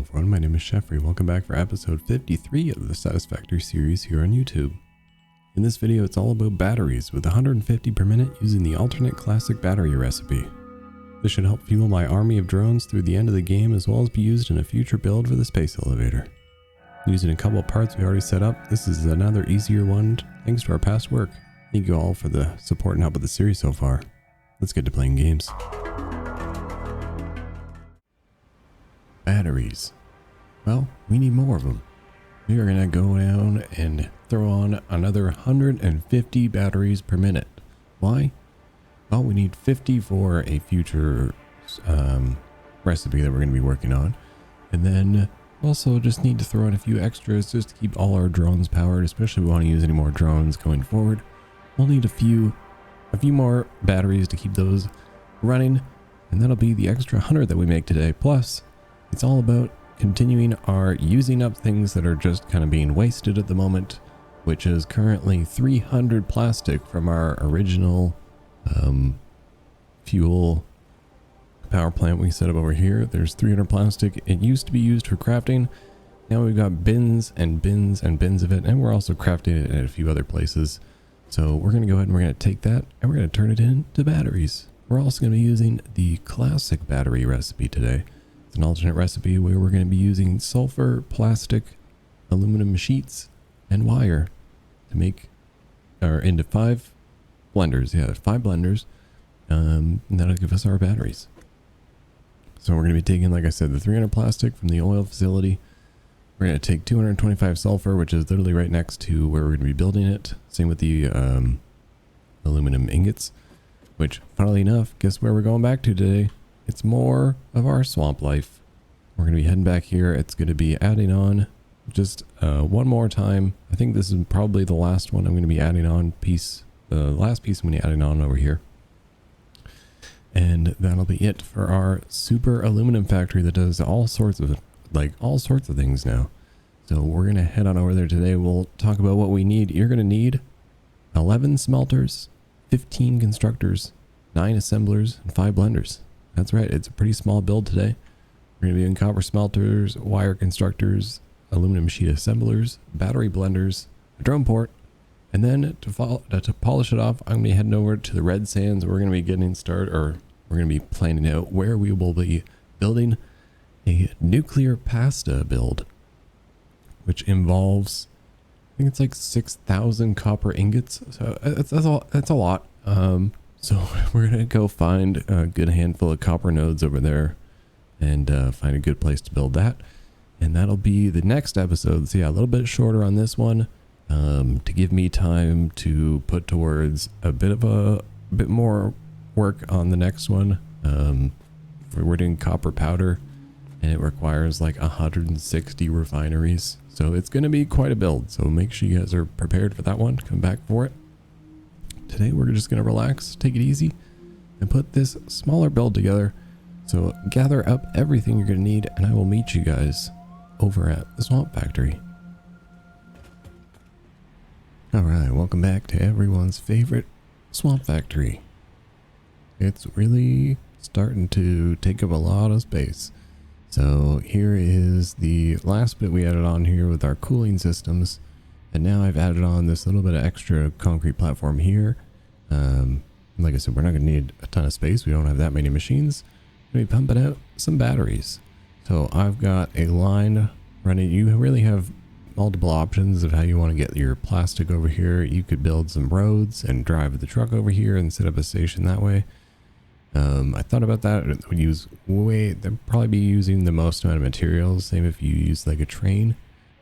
everyone, my name is Jeffrey. Welcome back for episode 53 of the Satisfactory series here on YouTube. In this video, it's all about batteries with 150 per minute using the alternate classic battery recipe. This should help fuel my army of drones through the end of the game, as well as be used in a future build for the space elevator. Using a couple of parts we already set up, this is another easier one thanks to our past work. Thank you all for the support and help with the series so far. Let's get to playing games. Batteries. Well, we need more of them. We are going to go down and throw on another 150 batteries per minute. Why? Well, we need 50 for a future recipe that we're going to be working on. And then also just need to throw in a few extras just to keep all our drones powered, especially if we want to use any more drones going forward. We'll need a few more batteries to keep those running. And that'll be the extra 100 that we make today. Plus, it's all about continuing our using up things that are just kind of being wasted at the moment, which is currently 300 plastic from our original fuel power plant we set up over here. There's 300 plastic. It used to be used for crafting. Now we've got bins and bins and bins of it, and we're also crafting it at a few other places. So we're going to go ahead and we're going to take that and we're going to turn it into batteries. We're also going to be using the classic battery recipe today. It's an alternate recipe where we're going to be using sulfur, plastic, aluminum sheets, and wire to make into 5 blenders. Yeah, 5 blenders. And that'll give us our batteries. So we're going to be taking, like I said, the 300 plastic from the oil facility. We're going to take 225 sulfur, which is literally right next to where we're going to be building it. Same with the aluminum ingots, which, funnily enough, guess where we're going back to today? It's more of our swamp life. We're going to be heading back here. It's going to be adding on just one more time. I think this is probably the last one I'm going to be adding on piece. The last piece I'm going to be adding on over here. And that'll be it for our super aluminum factory that does all sorts of things now. So we're going to head on over there today. We'll talk about what we need. You're going to need 11 smelters, 15 constructors, 9 assemblers, and 5 blenders. That's right, it's a pretty small build today. We're going to be doing copper smelters, wire constructors, aluminum sheet assemblers, battery blenders, a drone port, and then to polish it off, I'm going to be heading over to the red sands. We're going to be getting started, or we're going to be planning out where we will be building a nuclear pasta build, which involves, I think it's like 6,000 copper ingots. So that's a lot. So we're going to go find a good handful of copper nodes over there and find a good place to build that. And that'll be the next episode. So yeah, a little bit shorter on this one to give me time to put towards a bit more work on the next one. We're doing copper powder and it requires like 160 refineries. So it's going to be quite a build. So make sure you guys are prepared for that one. Come back for it. Today we're just going to relax, take it easy, and put this smaller build together. So gather up everything you're going to need, and I will meet you guys over at the Swamp Factory. Alright, welcome back to everyone's favorite Swamp Factory. It's really starting to take up a lot of space. So here is the last bit we added on here with our cooling systems. And now I've added on this little bit of extra concrete platform here. Like I said, we're not going to need a ton of space. We don't have that many machines. We're going to be pumping out some batteries. So I've got a line running. You really have multiple options of how you want to get your plastic over here. You could build some roads and drive the truck over here and set up a station that way. I thought about that. They'd probably be using the most amount of materials. Same if you use like a train.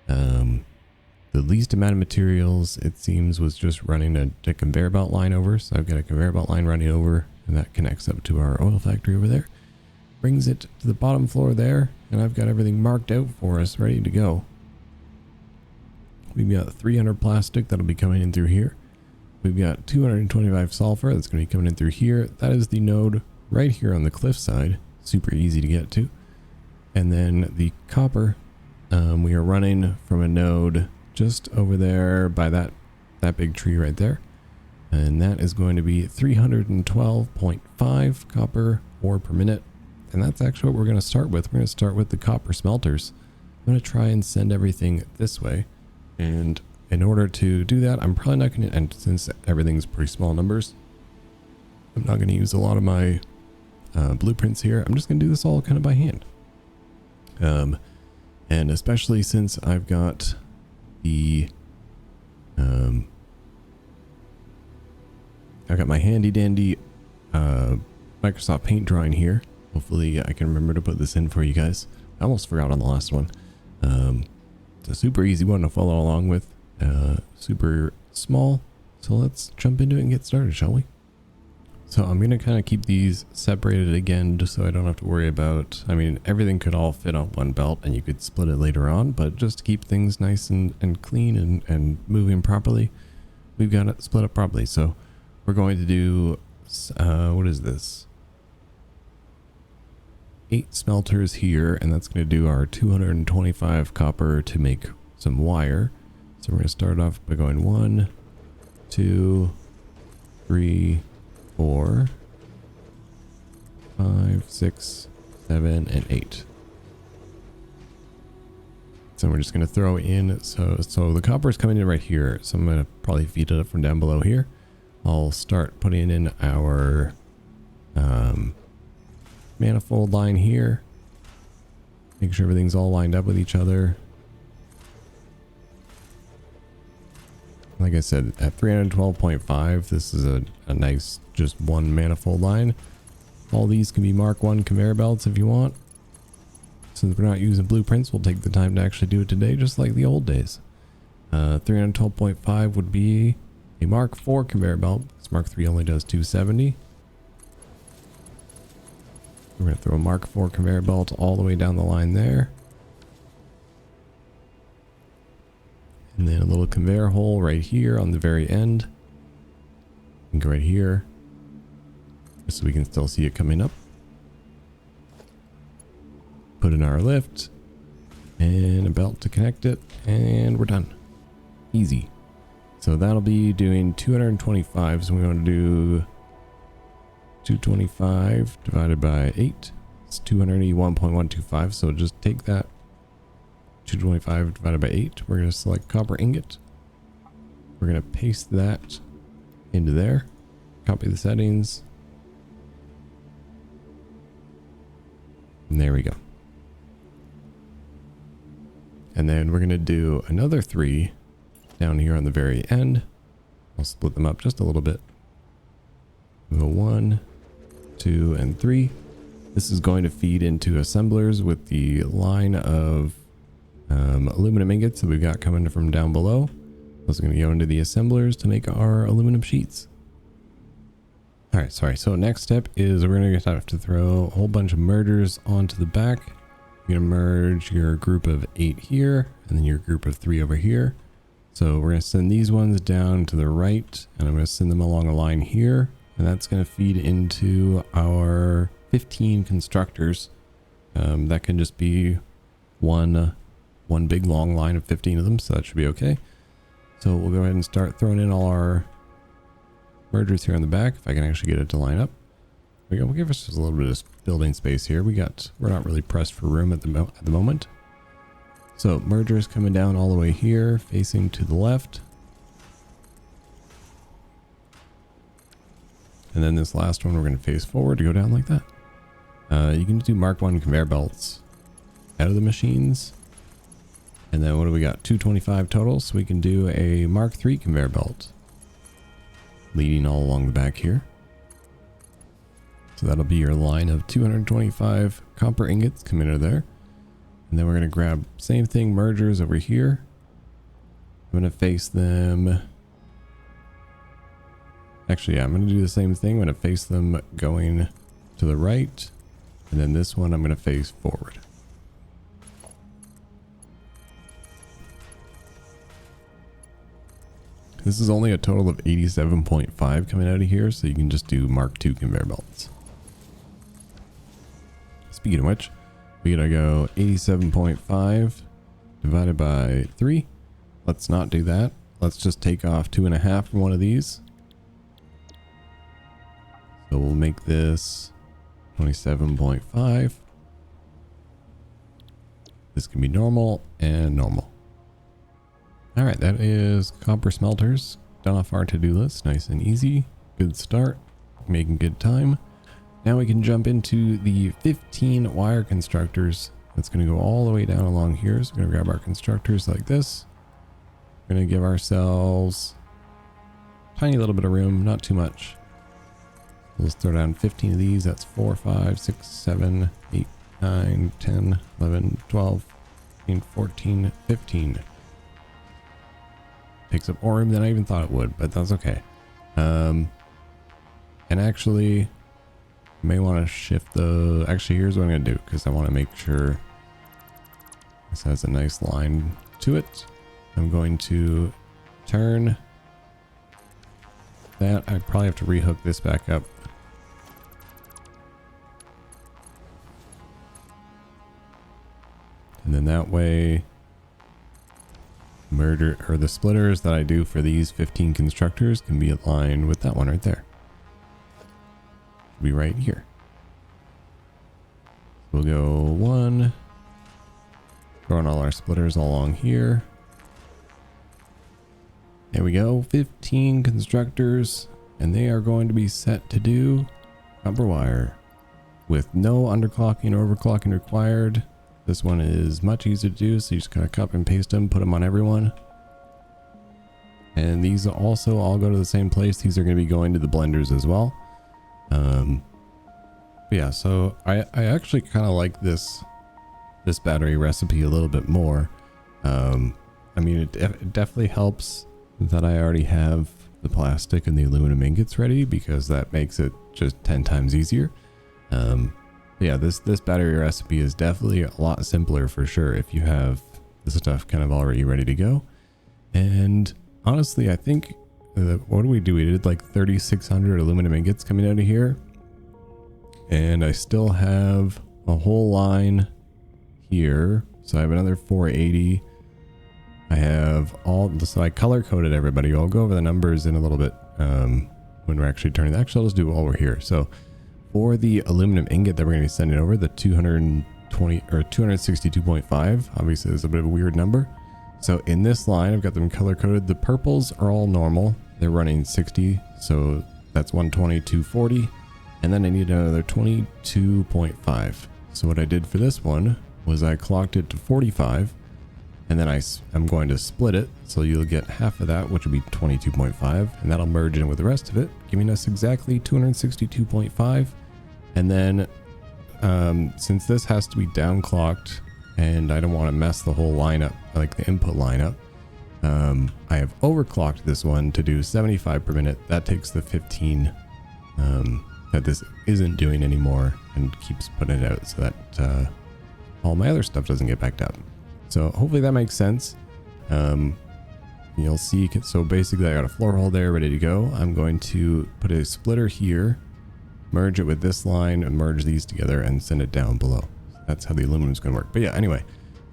The least amount of materials, it seems, was just running a conveyor belt line over. So I've got a conveyor belt line running over, and that connects up to our oil factory over there. Brings it to the bottom floor there, and I've got everything marked out for us, ready to go. We've got 300 plastic that'll be coming in through here. We've got 225 sulfur that's going to be coming in through here. That is the node right here on the cliff side. Super easy to get to. And then the copper, we are running from a node just over there by that big tree right there. And that is going to be 312.5 copper ore per minute. And that's actually what we're going to start with. We're going to start with the copper smelters. I'm going to try and send everything this way. And in order to do that, I'm probably not going to, and since everything's pretty small numbers, I'm not going to use a lot of my blueprints here. I'm just going to do this all kind of by hand. And especially since I've got the, I've got my handy dandy Microsoft Paint drawing here. Hopefully I can remember to put this in for you guys. I almost forgot on the last one. It's a super easy one to follow along with. Super small. So let's jump into it and get started, shall we? So I'm going to kind of keep these separated again, just so I don't have to worry about, I mean, everything could all fit on one belt and you could split it later on, but just to keep things nice and clean and moving properly, we've got it split up properly. So we're going to do, what is this? 8 smelters here, and that's going to do our 225 copper to make some wire. So we're going to start off by going 1, 2, 3, 4, 5, 6, 7, and 8. So we're just going to throw in, so the copper is coming in right here. So I'm going to probably feed it up from down below here. I'll start putting in our manifold line here. Make sure everything's all lined up with each other. Like I said, at 312.5, this is a nice just one manifold line. All these can be Mark 1 conveyor belts if you want. Since we're not using blueprints, we'll take the time to actually do it today, just like the old days. 312.5 would be a Mark 4 conveyor belt. This Mark 3 only does 270. We're going to throw a Mark 4 conveyor belt all the way down the line there. And then a little conveyor hole right here on the very end. And go right here, just so we can still see it coming up. Put in our lift and a belt to connect it, and we're done. Easy. So that'll be doing 225. So we're going to do 225 divided by 8. It's 281.125. So just take that 225 divided by 8. We're going to select copper ingot. We're going to paste that into there. Copy the settings. And there we go. And then we're going to do another 3 down here on the very end. I'll split them up just a little bit. We'll go 1, 2, and 3. This is going to feed into assemblers with the line of aluminum ingots that we've got coming from down below. Those are going to go into the assemblers to make our aluminum sheets. Alright, sorry. So next step is we're going to have to throw a whole bunch of mergers onto the back. You're going to merge your group of 8 here, and then your group of 3 over here. So we're going to send these ones down to the right, and I'm going to send them along a line here, and that's going to feed into our 15 constructors. That can just be one big long line of 15 of them, so that should be okay. So we'll go ahead and start throwing in all our mergers here on the back, if I can actually get it to line up. There we go. We'll give us just a little bit of building space here. We're not really pressed for room at the moment. So mergers coming down all the way here, facing to the left. And then this last one we're going to face forward to go down like that. You can do Mark 1 conveyor belts out of the machines. And then what do we got? 225 total. So we can do a Mark 3 conveyor belt leading all along the back here. So that'll be your line of 225 copper ingots coming out of there. And then we're going to grab same thing, mergers over here. I'm going to face them. Actually, yeah, I'm going to do the same thing. I'm going to face them going to the right. And then this one I'm going to face forward. This is only a total of 87.5 coming out of here, so you can just do Mark 2 conveyor belts. Speaking of which, we gotta go 87.5 divided by 3. Let's not do that. Let's just take off 2.5 from one of these. So we'll make this 27.5. This can be normal and normal. All right, that is copper smelters done off our to-do list. Nice and easy. Good start. Making good time. Now we can jump into the 15 wire constructors. That's going to go all the way down along here. So we're going to grab our constructors like this. We're going to give ourselves a tiny little bit of room, not too much. Let's throw down 15 of these. That's 4, 5, 6, 7, 8, 9, 10, 11, 12, 13, 14, 15. Takes up more room than I even thought it would, but that's okay. And actually, I may want to shift the... Actually, here's what I'm going to do, because I want to make sure this has a nice line to it. I'm going to turn that. I probably have to rehook this back up. And then that way, the splitters that I do for these 15 constructors can be aligned with that one right there. It'll be right here. We'll go 1. Throwing all our splitters along here. There we go. 15 constructors. And they are going to be set to do copper wire with no underclocking or overclocking required. This one is much easier to do, so you just kind of copy and paste them, put them on everyone. And these also all go to the same place. These are going to be going to the blenders as well. Yeah, so I actually kind of like this battery recipe a little bit more. I mean, it definitely helps that I already have the plastic and the aluminum ingots ready, because that makes it just 10 times easier. Yeah, this battery recipe is definitely a lot simpler for sure if you have the stuff kind of already ready to go. And honestly, I think, what do? We did like 3,600 aluminum ingots coming out of here. And I still have a whole line here. So I have another 480. I have so I color coded everybody. I'll go over the numbers in a little bit when we're actually turning. Actually, I'll just do it while we're here. So for the aluminum ingot that we're going to be sending over, the 220 or 262.5, obviously is a bit of a weird number. So in this line, I've got them color coded. The purples are all normal. They're running 60. So that's 120, 240. And then I need another 22.5. So what I did for this one was I clocked it to 45. And then I'm going to split it. So you'll get half of that, which will be 22.5. And that'll merge in with the rest of it, giving us exactly 262.5. And then since this has to be downclocked and I don't want to mess the whole lineup, like the input lineup, I have overclocked this one to do 75 per minute. That takes the 15 that this isn't doing anymore and keeps putting it out so that all my other stuff doesn't get backed up. So hopefully that makes sense. You'll see, so basically I got a floor hole there ready to go. I'm going to put a splitter here, merge it with this line, and merge these together and send it down below. That's how the aluminum is going to work. But yeah, anyway,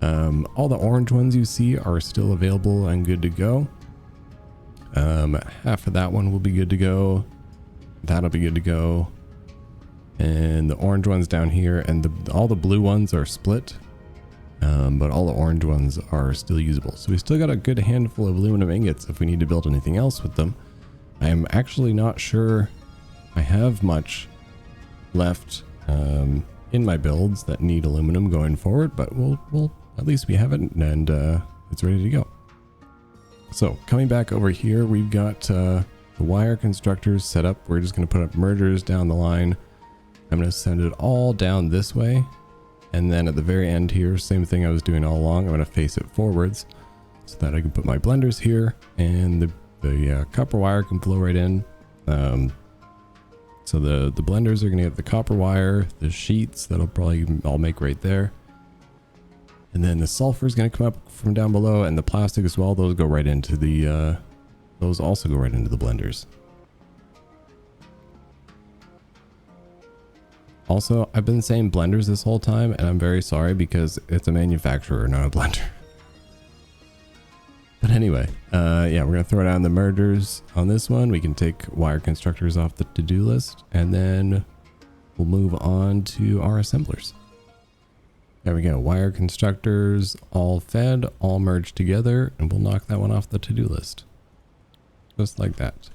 all the orange ones you see are still available and good to go. Half of that one will be good to go. That'll be good to go. And the orange ones down here, and all the blue ones are split. But all the orange ones are still usable. So we still got a good handful of aluminum ingots if we need to build anything else with them. I am actually not sure I have much left in my builds that need aluminum going forward, but we'll at least we have it, and it's ready to go. So coming back over here, we've got the wire constructors set up. We're just going to put up mergers down the line. I'm going to send it all down this way. And then at the very end here, same thing I was doing all along. I'm going to face it forwards so that I can put my blenders here, and the copper wire can flow right in. So the blenders are going to get the copper wire, the sheets that'll probably I'll make right there. And then the sulfur is going to come up from down below, and the plastic as well. Those go right into the, those also go right into the blenders. Also, I've been saying blenders this whole time, and I'm very sorry because it's a manufacturer, not a blender. But anyway, yeah, we're going to throw down the mergers on this one. We can take wire constructors off the to-do list, and then we'll move on to our assemblers. There we go. Wire constructors all fed, all merged together, and we'll knock that one off the to-do list. Just like that.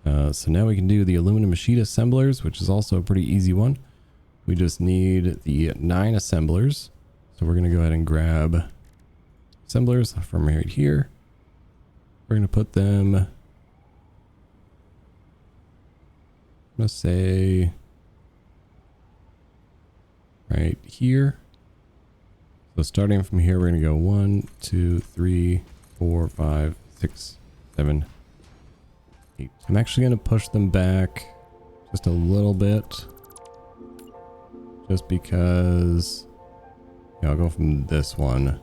So now we can do the aluminum sheet assemblers, which is also a pretty easy one. We just need the 9 assemblers. So we're going to go ahead and grab assemblers from right here. We're going to put them, I'm going to say right here. So starting from here, we're going to go 1, 2, 3, 4, 5, 6, 7, 8. I'm actually going to push them back just a little bit. Just because, yeah, I'll go from this one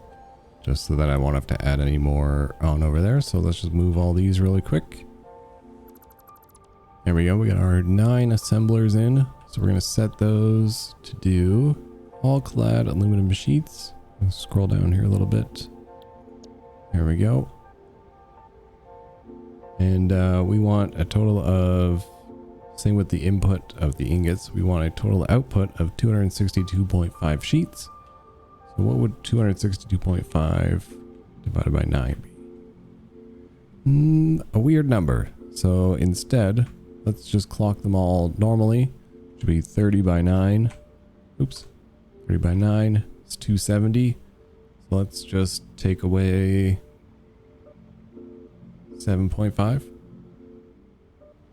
just so that I won't have to add any more on over there. So let's just move all these really quick. There we go. We got our 9 assemblers in. So we're going to set those to do all clad aluminum sheets. I'll scroll down here a little bit. There we go. And we want a total of, same with the input of the ingots, we want a total output of 262.5 sheets. So what would 262.5 divided by 9 be? A weird number. So instead, let's just clock them all normally. It should be 30 by 9. Oops. 30 by 9 is 270. So let's just take away 7.5.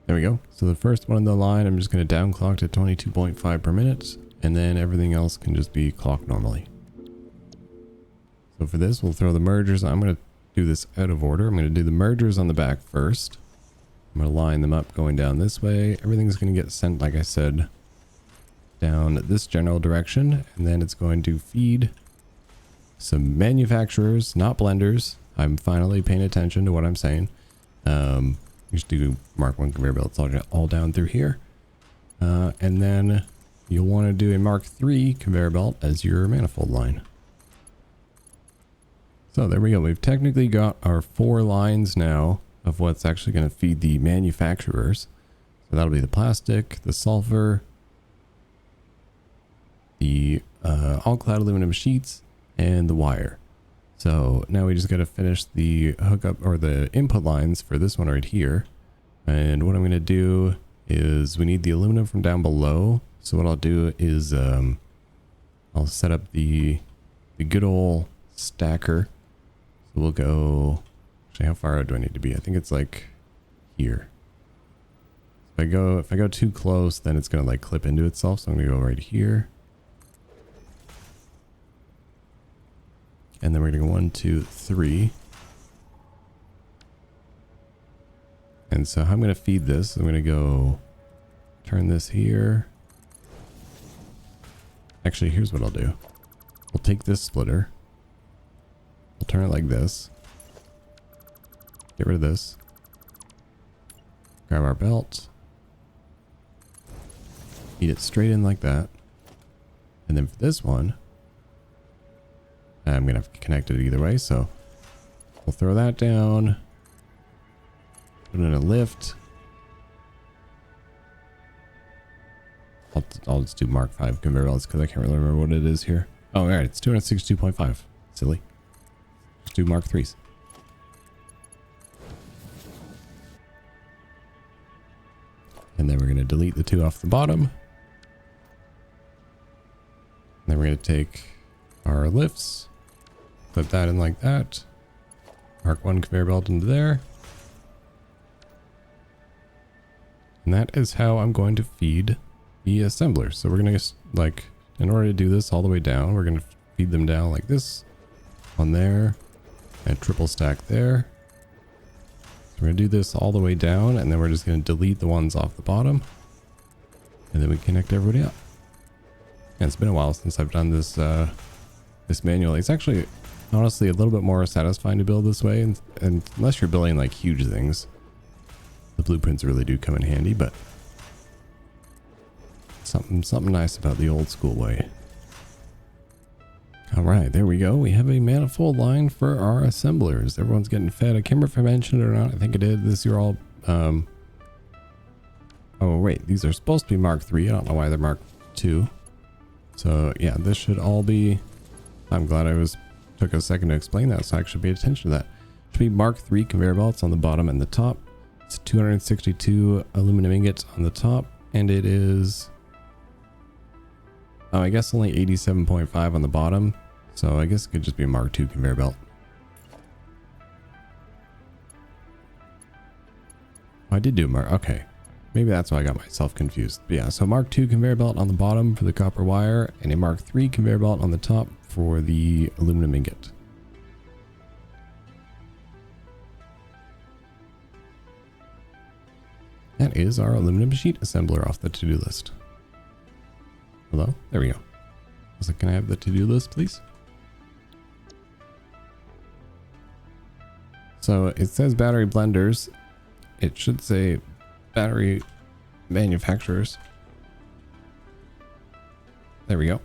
There we go. So the first one in the line, I'm just going to downclock to 22.5 per minute, and then everything else can just be clocked normally. So for this, we'll throw the mergers. I'm going to do this out of order. I'm going to do the mergers on the back first. I'm going to line them up going down this way. Everything's going to get sent, like I said, down this general direction, and then it's going to feed some manufacturers, not blenders. I'm finally paying attention to what I'm saying. You should do Mark 1 conveyor belts all down through here. And then you'll want to do a Mark 3 conveyor belt as your manifold line. So there we go. We've technically got our 4 lines now of what's actually going to feed the manufacturers. So that'll be the plastic, the sulfur, the all clad aluminum sheets, and the wire. So now we just got to finish the hookup or the input lines for this one right here. And what I'm going to do is we need the aluminum from down below. So what I'll do is I'll set up the good old stacker. So we'll go, actually how far out do I need to be? I think it's like here. If I go too close, then it's going to like clip into itself. So I'm going to go right here. And then we're going to go 1, 2, 3. And so I'm going to feed this. I'm going to go turn this here. Actually, here's what I'll do. We'll take this splitter. We'll turn it like this. Get rid of this. Grab our belt. Feed it straight in like that. And then for this one, I'm going to have to connect it either way, so we'll throw that down. Put it in a lift. I'll just do Mark 5 conveyor belts because I can't really remember what it is here. Oh, alright, it's 262.5. Silly. Just do Mark 3s. And then we're going to delete the 2 off the bottom. Then we're going to take our lifts. Put that in like that. Mark 1 conveyor belt into there. And that is how I'm going to feed the assemblers. So we're going to, like, in order to do this all the way down, we're going to feed them down like this. One there. And triple stack there. So we're going to do this all the way down, and then we're just going to delete the ones off the bottom. And then we connect everybody up. And it's been a while since I've done this this manually. It's actually honestly a little bit more satisfying to build this way, and unless you're building like huge things, the blueprints really do come in handy. But something nice about the old school way. All right, there we go. We have a manifold line for our assemblers. Everyone's getting fed. I can't remember if I mentioned it or not. I think I did. This year all. Oh wait, these are supposed to be Mark 3. I don't know why they're Mark 2. So yeah, this should all be, I'm glad took a second to explain that, so I actually paid attention to that. Should be Mark III conveyor belts on the bottom and the top. It's 262 aluminum ingots on the top, and it is, oh, I guess only 87.5 on the bottom. So I guess it could just be a Mark II conveyor belt. Oh, I did do Mark, okay. Maybe that's why I got myself confused. But yeah, so Mark II conveyor belt on the bottom for the copper wire, and a Mark III conveyor belt on the top for the aluminum ingot. That is our aluminum sheet assembler off the to-do list. Hello? There we go. I was like, can I have the to-do list, please? So it says battery blenders. It should say battery manufacturers. There we go.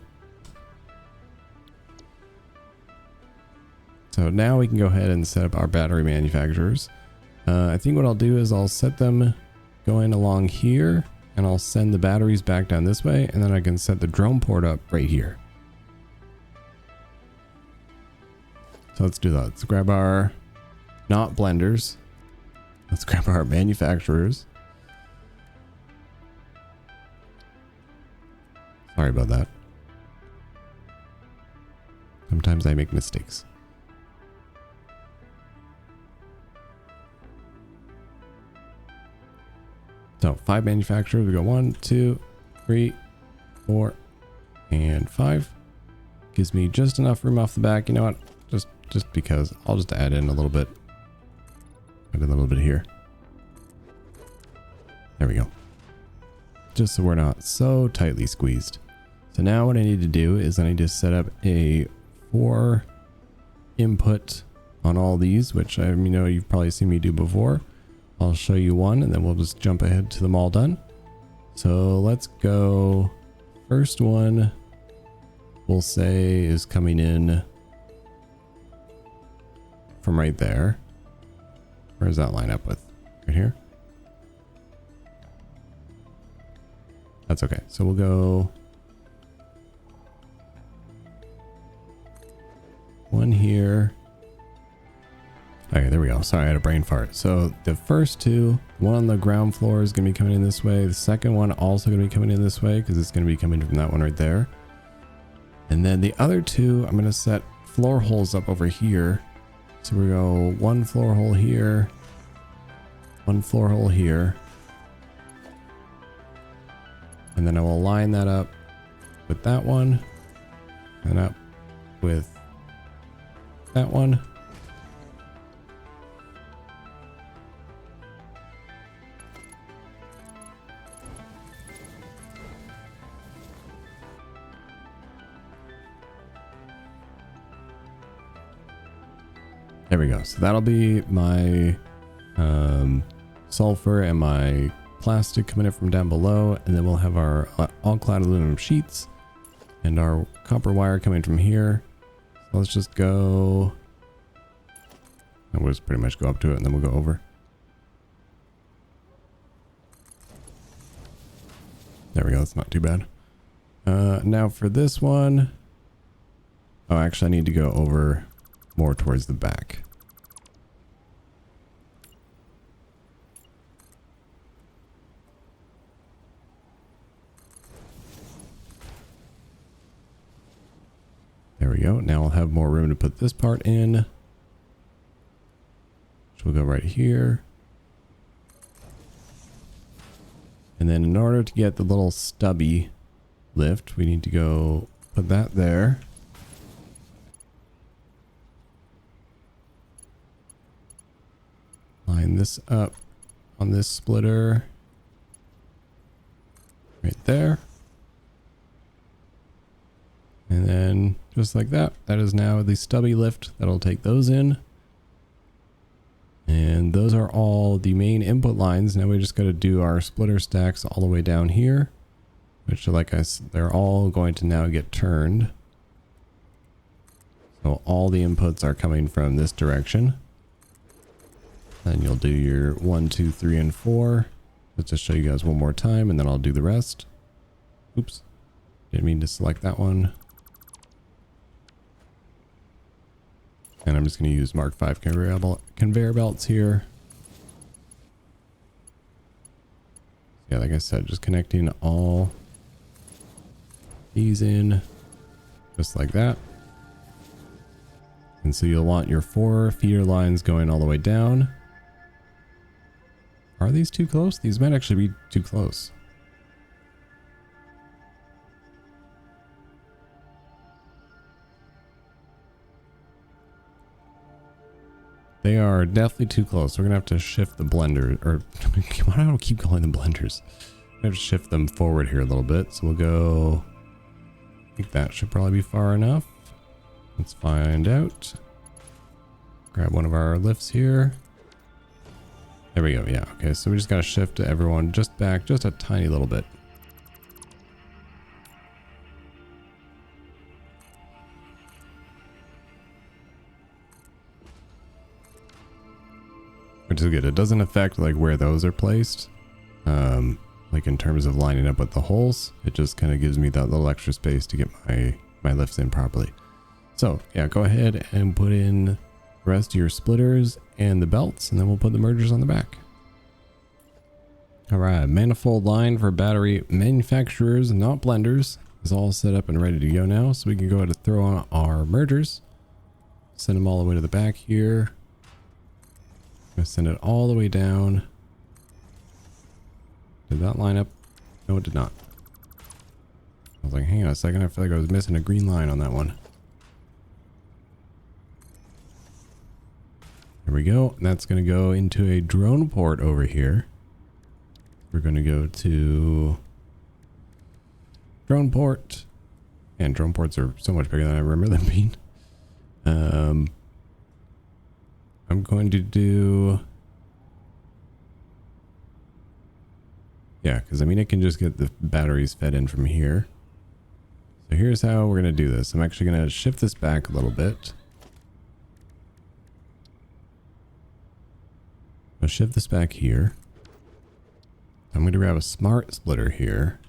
So now we can go ahead and set up our battery manufacturers. I think what I'll do is I'll set them going along here, and I'll send the batteries back down this way, and then I can set the drone port up right here. So let's do that. Let's grab our, not blenders. Let's grab our manufacturers. Sorry about that. Sometimes I make mistakes. So 5 manufacturers. We go 1, 2, 3, 4, and 5. Gives me just enough room off the back. You know what? Just because I'll just add in a little bit. Add in a little bit here. There we go. Just so we're not so tightly squeezed. So now what I need to do is I need to set up a 4 input on all these, which I know you've probably seen me do before. I'll show you one, and then we'll just jump ahead to them all done. So let's go. First one we'll say is coming in from right there. Where does that line up with? Right here? That's okay. So we'll go one here. Okay, there we go. Sorry, I had a brain fart. So the first 2, one on the ground floor is going to be coming in this way. The second one also going to be coming in this way because it's going to be coming from that one right there. And then the other 2, I'm going to set floor holes up over here. So we go 1 floor hole here, 1 floor hole here. And then I will line that up with that one and up with that one. There we go. So that'll be my sulfur and my plastic coming in from down below, and then we'll have our all-clad aluminum sheets and our copper wire coming from here. So let's just go, and we'll just pretty much go up to it, and then we'll go over. There we go. That's not too bad. Now for this one, oh, actually I need to go over more towards the back. There we go. Now I'll have more room to put this part in. So we'll go right here. And then in order to get the little stubby lift, we need to go put that there. Line this up on this splitter right there. And then just like that, that is now the stubby lift that'll take those in. And those are all the main input lines. Now we just got to do our splitter stacks all the way down here, which like I said, they're all going to now get turned. So all the inputs are coming from this direction. Then you'll do your 1, 2, 3, and 4. Let's just show you guys one more time, and then I'll do the rest. Oops. Didn't mean to select that one. And I'm just going to use Mark 5 conveyor belts here. Yeah, like I said, just connecting all these in just like that. And so you'll want your 4 feeder lines going all the way down. Are these too close? These might actually be too close. They are definitely too close. We're going to have to shift the blender, or why do I keep calling them blenders? We have to shift them forward here a little bit. So we'll go, I think that should probably be far enough. Let's find out. Grab one of our lifts here. There we go. Yeah. Okay. So we just got to shift everyone just back just a tiny little bit. Which is good. It doesn't affect like where those are placed. Like in terms of lining up with the holes, it just kind of gives me that little extra space to get my lifts in properly. So yeah, go ahead and put in the rest of your splitters and the belts, and then we'll put the mergers on the back. All right, manifold line for battery manufacturers, not blenders, is all set up and ready to go now. So we can go ahead and throw on our mergers. Send them all the way to the back here. I'm gonna send it all the way down. Did that line up? No, it did not. I was like, hang on a second, I feel like I was missing a green line on that one. There we go. That's going to go into a drone port over here. We're going to go to drone port. And drone ports are so much bigger than I remember them being. I'm going to do... Yeah, because I mean, it can just get the batteries fed in from here. So here's how we're going to do this. I'm actually going to shift this back a little bit. I'll shift this back here. I'm going to grab a smart splitter here.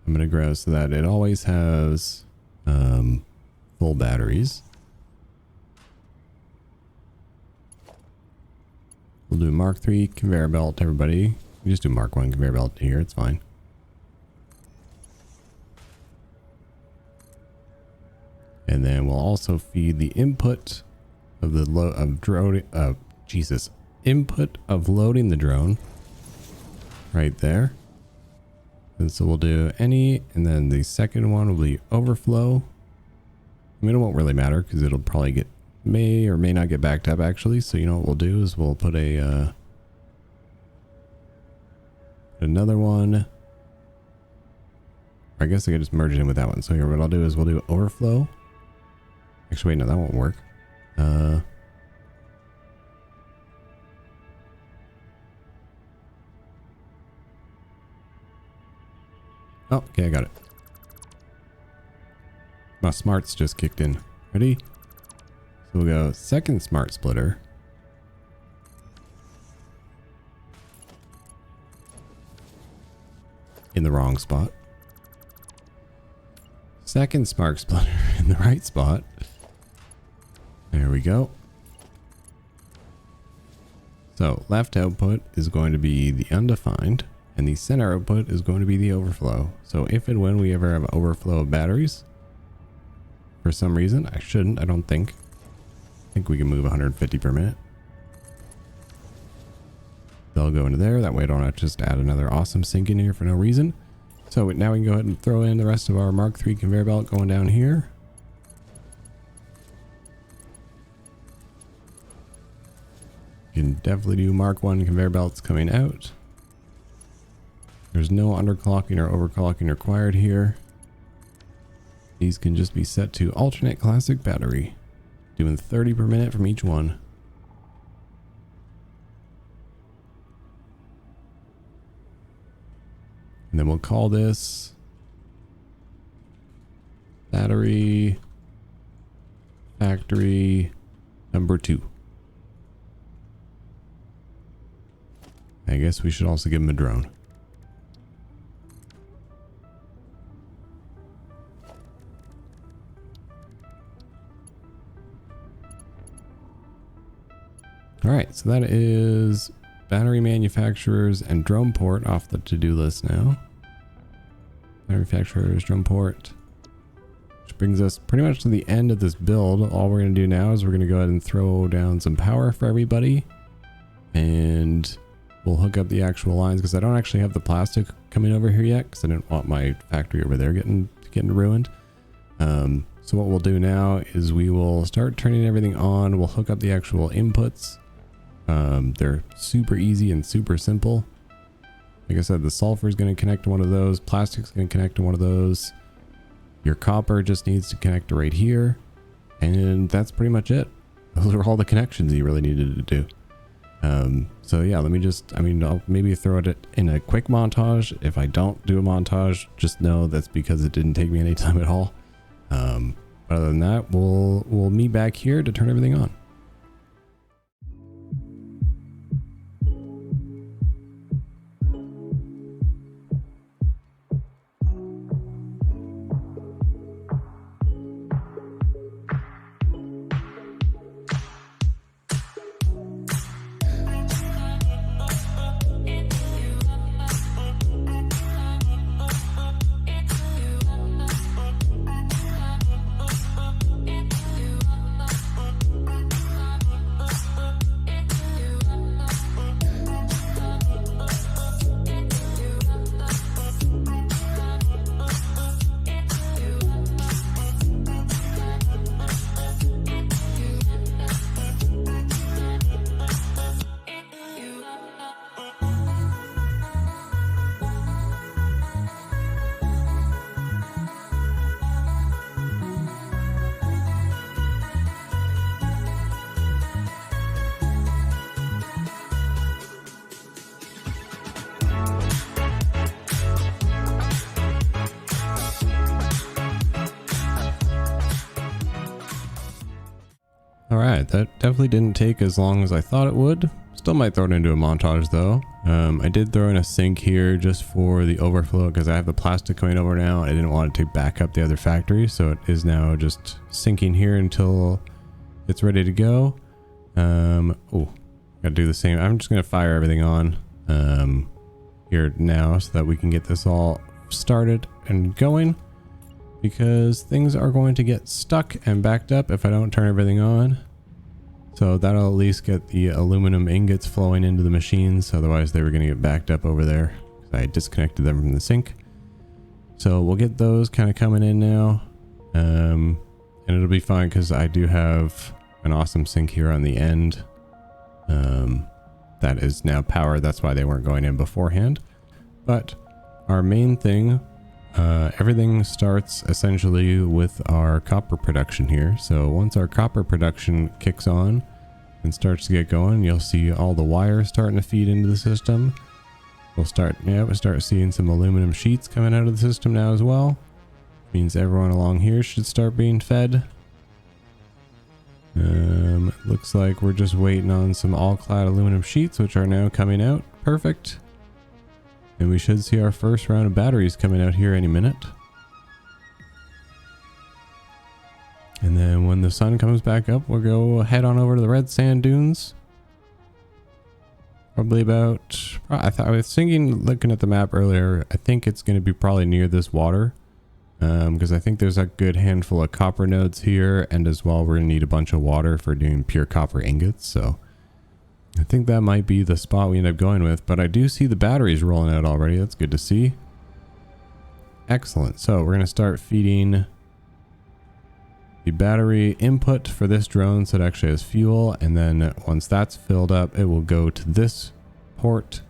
I'm going to grab so that it always has full batteries. We'll do Mark 3 conveyor belt, everybody. We just do Mark 1 conveyor belt here, it's fine. And then we'll also feed the input of the input of loading the drone right there. And so we'll do any, and then the second one will be overflow. I mean, it won't really matter because it'll probably get, may or may not get backed up actually. So you know what we'll do is we'll put a another one. I guess I could just merge it in with that one. So here what I'll do is we'll do overflow. Actually, wait, no, that won't work. Oh, okay, I got it. My smarts just kicked in. Ready? So we'll go second smart splitter. In the wrong spot. Second smart splitter in the right spot. There we go. So left output is going to be the undefined, and the center output is going to be the overflow. So if and when we ever have an overflow of batteries, for some reason, I don't think. I think we can move 150 per minute. They'll go into there. That way I don't have to just add another awesome sink in here for no reason. So now we can go ahead and throw in the rest of our Mark 3 conveyor belt going down here. You can definitely do Mark 1 conveyor belts coming out. There's no underclocking or overclocking required here. These can just be set to alternate classic battery, doing 30 per minute from each one. And then we'll call this battery factory number 2. I guess we should also give him a drone. All right, so that is battery manufacturers and drone port off the to-do list now. Manufacturers, drone port. Which brings us pretty much to the end of this build. All we're going to do now is we're going to go ahead and throw down some power for everybody. And we'll hook up the actual lines because I don't actually have the plastic coming over here yet because I didn't want my factory over there getting ruined. So what we'll do now is we will start turning everything on. We'll hook up the actual inputs. They're super easy and super simple. Like I said, the sulfur is going to connect to one of those. Plastic's going to connect to one of those. Your copper just needs to connect to right here. And that's pretty much it. Those are all the connections you really needed to do. So yeah, let me just, I'll maybe throw it in a quick montage. If I don't do a montage, just know that's because it didn't take me any time at all. But other than that, we'll meet back here to turn everything on. Alright, that definitely didn't take as long as I thought it would. Still might throw it into a montage though. I did throw in a sink here just for the overflow because I have the plastic coming over now. I didn't want it to back up the other factory, so it is now just sinking here until it's ready to go. Oh, gotta do the same. I'm just gonna fire everything on here now so that we can get this all started and going. Because things are going to get stuck and backed up if I don't turn everything on. So that'll at least get the aluminum ingots flowing into the machines. Otherwise they were going to get backed up over there. I disconnected them from the sink. So we'll get those kind of coming in now. And it'll be fine because I do have an awesome sink here on the end. That is now powered. That's why they weren't going in beforehand. But our main thing, everything starts essentially with our copper production here. So once our copper production kicks on and starts to get going, you'll see all the wires starting to feed into the system. We'll start seeing some aluminum sheets coming out of the system now as well. Means everyone along here should start being fed. Looks like we're just waiting on some all-clad aluminum sheets, which are now coming out. Perfect. And we should see our first round of batteries coming out here any minute. And then when the sun comes back up, we'll go head on over to the red sand dunes. Probably about, I was thinking, looking at the map earlier, I think it's going to be probably near this water. Because I think there's a good handful of copper nodes here. And as well, we're going to need a bunch of water for doing pure copper ingots. So I think that might be the spot we end up going with, but I do see the batteries rolling out already. That's good to see. Excellent. So we're going to start feeding the battery input for this drone so it actually has fuel. And then once that's filled up, it will go to this port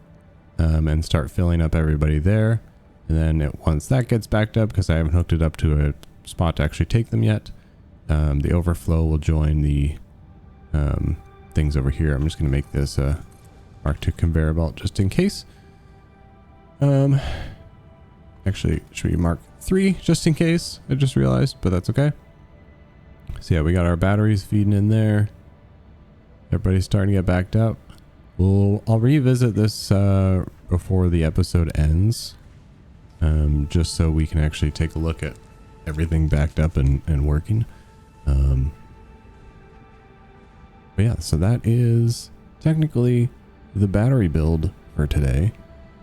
and start filling up everybody there. And then once that gets backed up, because I haven't hooked it up to a spot to actually take them yet, the overflow will join the things over here. I'm just going to make this a Mark II conveyor belt just in case. Actually, should be Mark III just in case. I just realized, but that's okay. So yeah, we got our batteries feeding in there. Everybody's starting to get backed up. I'll revisit this before the episode ends, just so we can actually take a look at everything backed up and working. But yeah, so that is technically the battery build for today.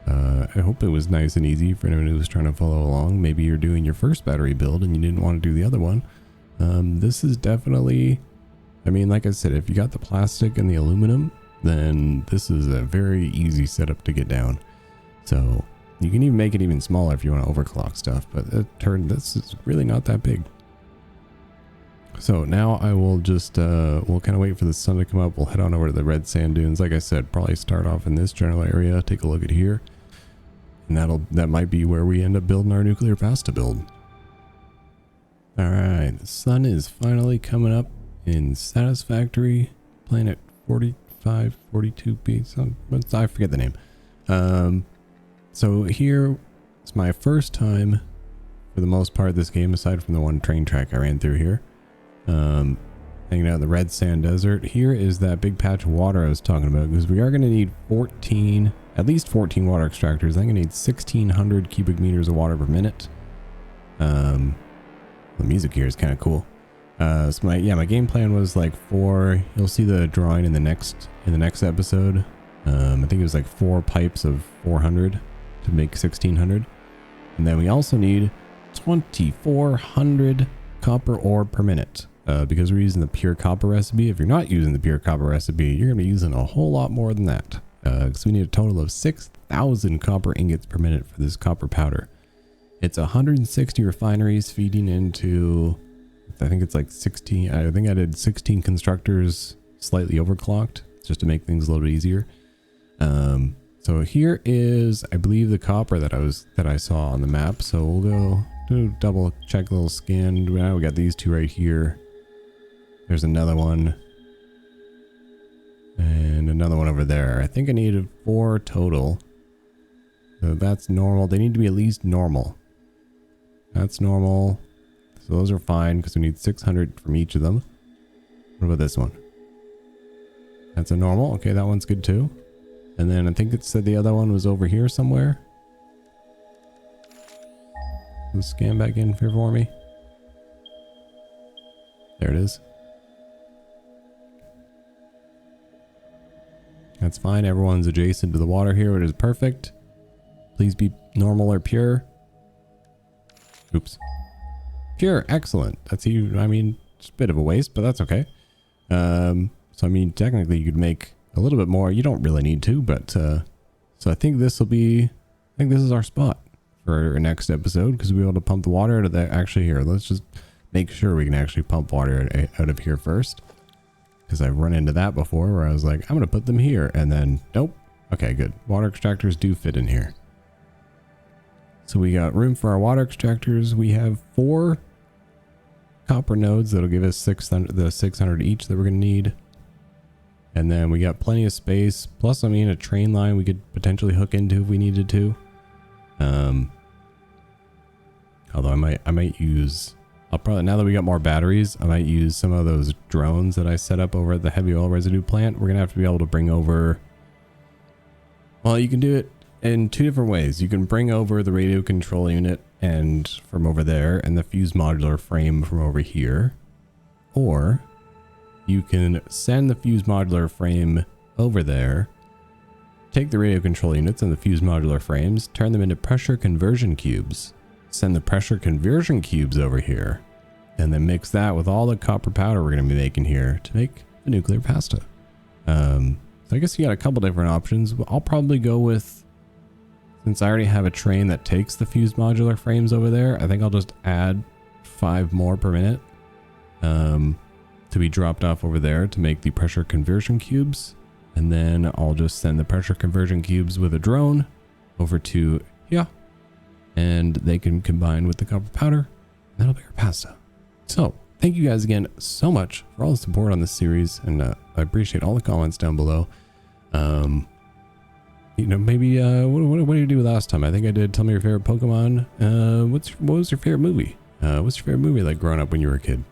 I hope it was nice and easy for anyone who was trying to follow along. Maybe you're doing your first battery build and you didn't want to do the other one. This is definitely, I mean, like I said, if you got the plastic and the aluminum, then this is a very easy setup to get down. So you can even make it even smaller if you want to overclock stuff, but this is really not that big. So now I will just, we'll kind of wait for the sun to come up. We'll head on over to the red sand dunes. Like I said, probably start off in this general area, take a look at here. And that might be where we end up building our nuclear pasta build. All right, the sun is finally coming up in Satisfactory planet 45, 42B, I forget the name. So here it's my first time for the most part this game, aside from the one train track I ran through here. Hanging out in the red sand desert. Here is that big patch of water I was talking about, because we are going to need at least 14 water extractors. I think I need 1600 cubic meters of water per minute. The music here is kind of cool. So my game plan was like 4, you'll see the drawing in the next episode. I think it was like 4 pipes of 400 to make 1600. And then we also need 2400 copper ore per minute. Because we're using the pure copper recipe. If you're not using the pure copper recipe, you're going to be using a whole lot more than that. Because we need a total of 6,000 copper ingots per minute for this copper powder. It's 160 refineries feeding into, I think it's like 16. I think I did 16 constructors slightly overclocked just to make things a little bit easier. So here is, I believe, the copper that I saw on the map. So we'll go do double check, a little scan. Now we got these two right here. There's another one. And another one over there. I think I needed 4 total. So that's normal. They need to be at least normal. That's normal. So those are fine because we need 600 from each of them. What about this one? That's a normal. Okay, that one's good too. And then I think it said the other one was over here somewhere. Let's scan back in here for me. There it is. That's fine. Everyone's adjacent to the water here, which is perfect. Please be normal or pure. Oops. Pure. Excellent. That's you. I mean, it's a bit of a waste, but that's okay. So I mean, technically you could make a little bit more. You don't really need to, but so I think this is our spot for our next episode, because we'll be able to pump the water out of that. Actually, here, let's just make sure we can actually pump water out of here first, because I've run into that before where I was like, I'm going to put them here, and then nope. Okay, good. Water extractors do fit in here. So we got room for our water extractors. We have 4 copper nodes that'll give us 600 each that we're going to need. And then we got plenty of space. Plus, I mean, a train line we could potentially hook into if we needed to. Although I might use, now that we got more batteries, I might use some of those drones that I set up over at the heavy oil residue plant. We're going to have to be able to bring over, well, you can do it in 2 different ways. You can bring over the radio control unit and from over there, and the fuse modular frame from over here. Or you can send the fuse modular frame over there, take the radio control units and the fuse modular frames, turn them into pressure conversion cubes, send the pressure conversion cubes over here, and then mix that with all the copper powder we're going to be making here to make the nuclear pasta. So I guess you got a couple different options. I'll probably go with, since I already have a train that takes the fuse modular frames over there, I think I'll just add 5 more per minute to be dropped off over there to make the pressure conversion cubes. And then I'll just send the pressure conversion cubes with a drone over to here, and they can combine with the copper powder. That'll be our pasta. So thank you guys again so much for all the support on this series, and I appreciate all the comments down below. You know, maybe what did you do last time? I think I did tell me your favorite Pokemon. What was your favorite movie? What's your favorite movie like growing up when you were a kid?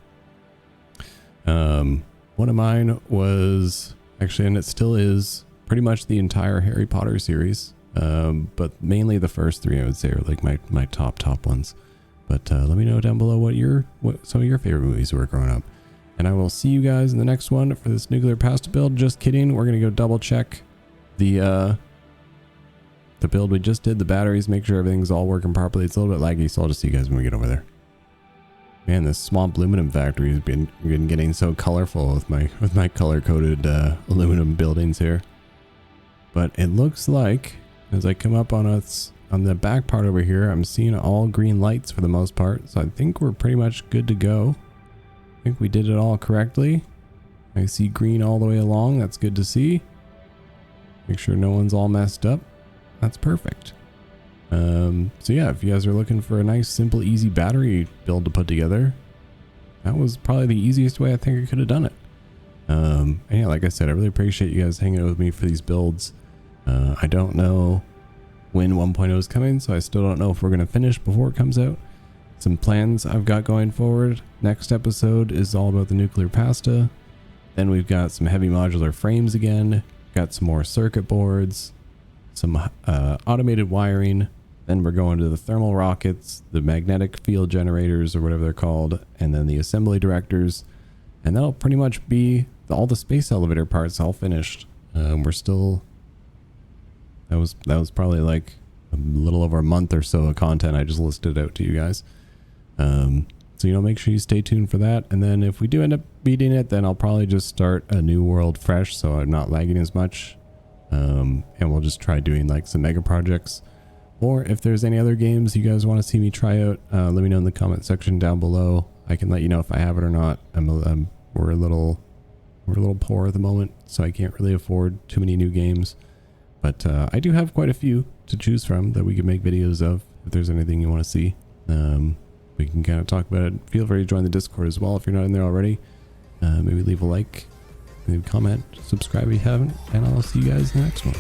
One of mine was actually, and it still is, pretty much the entire Harry Potter series. But mainly the first 3 I would say are like my top ones. But let me know down below what some of your favorite movies were growing up. And I will see you guys in the next one for this nuclear pasta build. Just kidding. We're going to go double check the build we just did, the batteries, make sure everything's all working properly. It's a little bit laggy, so I'll just see you guys when we get over there. Man, this swamp aluminum factory has been getting so colorful with my color-coded aluminum buildings here. But it looks like as I come up on the back part over here, I'm seeing all green lights for the most part. So I think we're pretty much good to go. I think we did it all correctly. I see green all the way along. That's good to see. Make sure no one's all messed up. That's perfect. So yeah, if you guys are looking for a nice, simple, easy battery build to put together, that was probably the easiest way I think I could have done it. And yeah, like I said, I really appreciate you guys hanging out with me for these builds. I don't know when 1.0 is coming, so I still don't know if we're going to finish before it comes out. Some plans I've got going forward. Next episode is all about the nuclear pasta. Then we've got some heavy modular frames again. Got some more circuit boards. Some automated wiring. Then we're going to the thermal rockets, the magnetic field generators or whatever they're called, and then the assembly directors. And that'll pretty much be all the space elevator parts all finished. We're still... That was probably like a little over a month or so of content I just listed out to you guys. So, you know, make sure you stay tuned for that. And then if we do end up beating it, then I'll probably just start a new world fresh so I'm not lagging as much. And we'll just try doing like some mega projects. Or if there's any other games you guys want to see me try out, let me know in the comment section down below. I can let you know if I have it or not. We're a little poor at the moment, so I can't really afford too many new games. But I do have quite a few to choose from that we can make videos of. If there's anything you want to see, we can kind of talk about it. Feel free to join the Discord as well if you're not in there already. Maybe leave a like, maybe comment, subscribe if you haven't, and I'll see you guys in the next one.